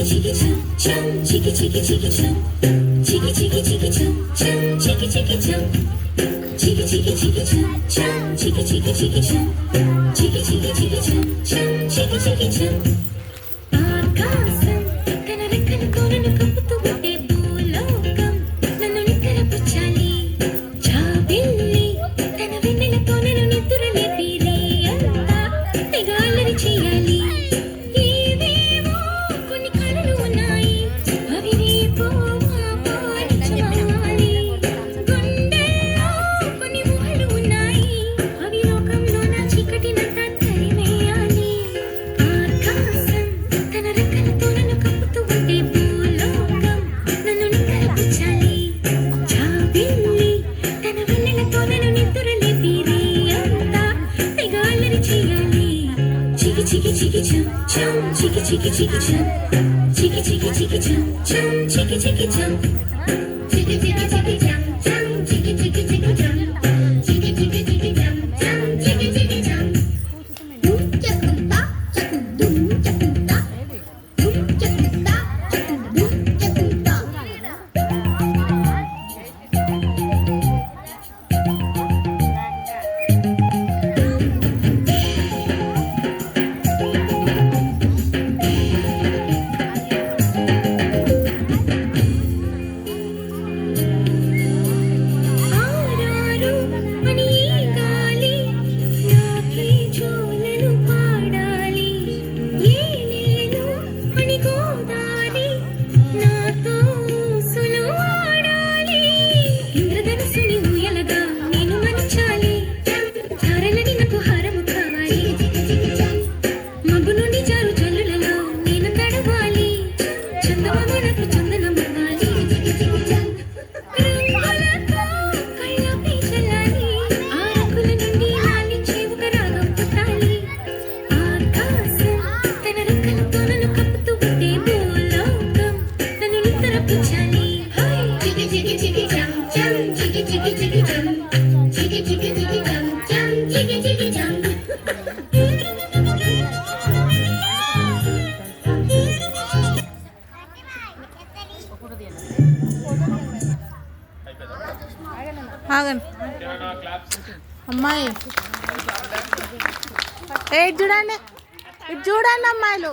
chiki chum chum, chiki chiki chiki chum, chiki chiki chiki chum chum, chiki chiki chum, chiki chiki chiki chum chum, chiki chiki chiki chum, chiki chiki chiki chum chum, chiki chiki chum. ఆకాశం తన రెక్కల కోనను కప్పుతూ ఉంటే భూలోకం నన్ను నిద్రపుచ్చాలి. జాబిల్లి తన వెన్నెలతో నన్ను నిద్రలేపి రేయంతా తెగ అల్లరి చేయాలి. ఏవేవో కొన్ని కలలు ఉన్నాయి, అవి రేపో మాపో నిజమాలి. గుండెల్లో కొన్ని ఊహలు ఉన్నాయి, అవి లోకంలో నా చీకటినంతా తరిమేయాలి. ఆకాశం తన రెక్కలతో నన్ను కప్పుతూ ఉంటే భూలోకం నన్ను నిద్రపుచ్చాలి. జాబిల్లి తన వెన్నెలతో నన్ను నిద్రలేపి రేయంతా తెగ అల్లరి చేయాలి. చికి చికి చికి చం చం, చికి చికి చికి చం, చికి చికి చికి చం చం, చికి చికి చం, చికి చికి చికి చం చం, చికి చికి చికి చం, చికి చికి చికి చం చం, చికి చికి చం. డుమ్ చకుంతా చకుం డుమ్ చకుంతా, డుమ్ చకుంతా చకుం డుమ్ చకుంతా. ఆరారు అని ఈ గాలి నాకే జోలలు పాడాలి. ఏలేలు అని గోదారి నాతో ఊసులు ఆడాలి. ఇంద్రధనుసుని ఊయలగా నేను మలచాలి. తారలని నాకు హారము కావాలి. మబ్బు నుండి జారు జల్లులలో నేను తడవాలి. చందమామ నాకు చందనమవ్వాలి. రంగులతో కళ్ళపై చల్లాలి. ఆ రంగుల నుండి లాలించే ఒక రాగం పుట్టాలి. ఆకాశం తన రెక్కలతో నన్ను కప్పుతూ ఉంటే భూలోకం నన్ను నిద్రపుచ్చాలి. చికి చికి చికి చం చం, చికి చికి చికి చం, చికి చికి చికి చం చం, చికి చికి చం. ఆగండి అమ్మాయి, ఇటు చూడండి, ఇటు చూడండి అమ్మాయిలు.